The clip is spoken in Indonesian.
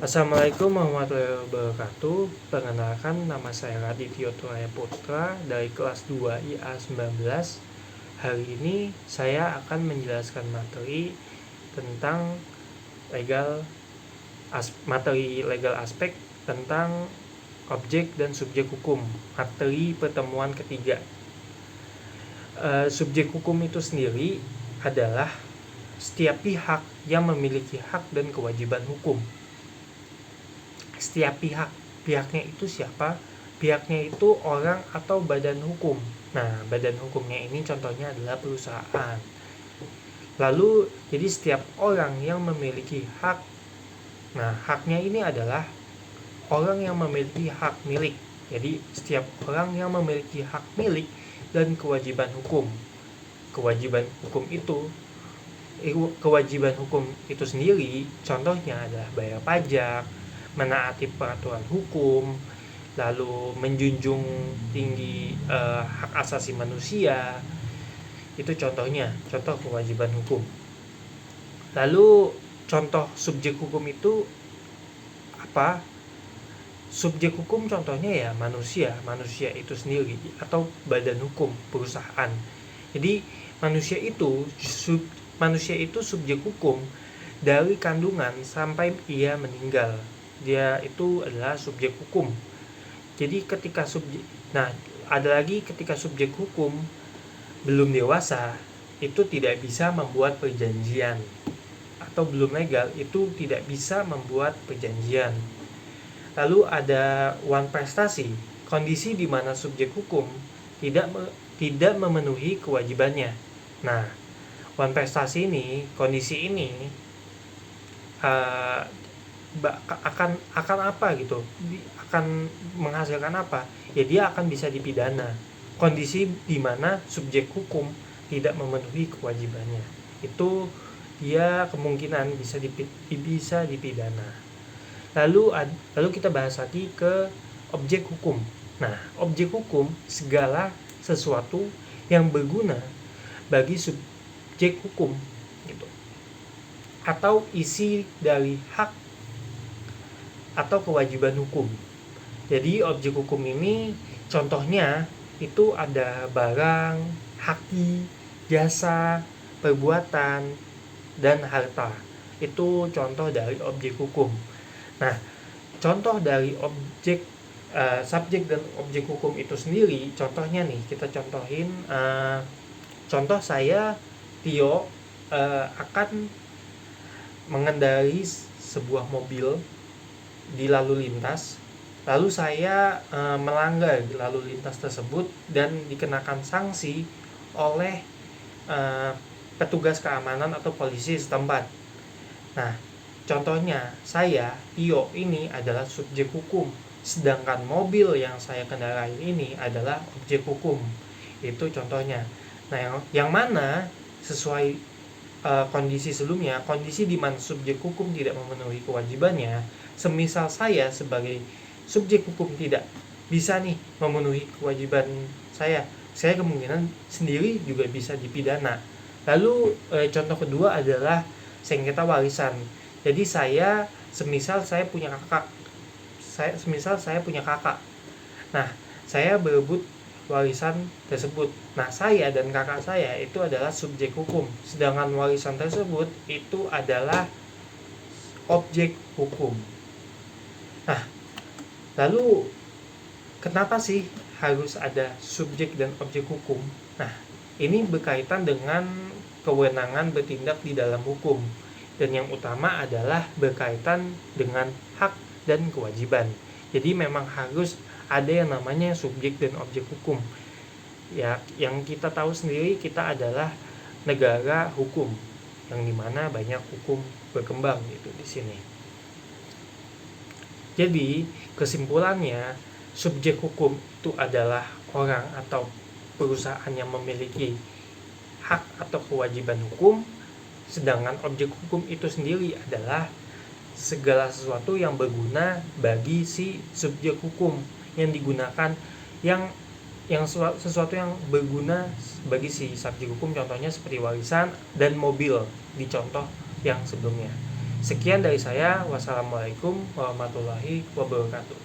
Assalamualaikum warahmatullahi wabarakatuh. Perkenalkan, nama saya Radityo Turaya Putra dari kelas 2 IA 19. Hari ini saya akan menjelaskan materi tentang materi legal aspek tentang objek dan subjek hukum. Materi pertemuan ketiga. Subjek hukum itu sendiri adalah setiap pihak yang memiliki hak dan kewajiban hukum. Setiap pihaknya itu siapa? Pihaknya itu orang atau badan hukum. Nah, badan hukumnya ini contohnya adalah perusahaan. Lalu, jadi setiap orang yang memiliki hak. Nah, haknya ini adalah orang yang memiliki hak milik. Jadi, setiap orang yang memiliki hak milik dan kewajiban hukum. Kewajiban hukum itu sendiri contohnya adalah bayar pajak, menaati peraturan hukum, lalu menjunjung tinggi hak asasi manusia. Itu contoh kewajiban hukum. Lalu contoh subjek hukum itu apa? Subjek hukum contohnya ya manusia itu sendiri atau badan hukum perusahaan. Jadi manusia itu subjek hukum dari kandungan sampai ia meninggal. Dia itu adalah subjek hukum. Jadi ketika ketika subjek hukum belum dewasa, itu tidak bisa membuat perjanjian, atau belum legal, itu tidak bisa membuat perjanjian. Lalu ada one prestasi, kondisi di mana subjek hukum tidak memenuhi kewajibannya. Nah, one prestasi ini, kondisi ini akan apa gitu, akan menghasilkan apa ya, dia akan bisa dipidana. Kondisi di mana subjek hukum tidak memenuhi kewajibannya, itu dia kemungkinan bisa dipidana. Lalu kita bahas lagi ke objek hukum. Nah, objek hukum segala sesuatu yang berguna bagi subjek hukum gitu, atau isi dari hak atau kewajiban hukum. Jadi objek hukum ini contohnya itu ada barang, haki, jasa, perbuatan, dan harta. Itu contoh dari objek hukum. Nah, contoh dari subjek dan objek hukum itu sendiri, contohnya nih, kita contohin. Contoh saya, Tio, akan mengendarai sebuah mobil di lalu lintas, lalu saya melanggar lalu lintas tersebut dan dikenakan sanksi oleh petugas keamanan atau polisi setempat. Nah, contohnya saya, Tio, ini adalah subjek hukum, sedangkan mobil yang saya kendarai ini adalah objek hukum. Itu contohnya. Nah, yang mana sesuai kondisi sebelumnya, kondisi di mana subjek hukum tidak memenuhi kewajibannya, semisal saya sebagai subjek hukum tidak bisa nih memenuhi kewajiban saya kemungkinan sendiri juga bisa dipidana. Lalu contoh kedua adalah sengketa warisan. Jadi semisal saya punya kakak. Nah, saya berebut warisan tersebut. Nah, saya dan kakak saya itu adalah subjek hukum, sedangkan warisan tersebut itu adalah objek hukum. Nah, lalu kenapa sih harus ada subjek dan objek hukum? Nah, ini berkaitan dengan kewenangan bertindak di dalam hukum, dan yang utama adalah berkaitan dengan hak dan kewajiban. Jadi memang harus ada yang namanya subjek dan objek hukum. Ya, yang kita tahu sendiri, kita adalah negara hukum, yang dimana banyak hukum berkembang gitu di sini. Jadi kesimpulannya, subjek hukum itu adalah orang atau perusahaan yang memiliki hak atau kewajiban hukum, sedangkan objek hukum itu sendiri adalah segala sesuatu yang berguna bagi si subjek hukum yang digunakan, yang sesuatu yang berguna bagi si subjek hukum, contohnya seperti warisan dan mobil di contoh yang sebelumnya. Sekian dari saya. Wassalamualaikum warahmatullahi wabarakatuh.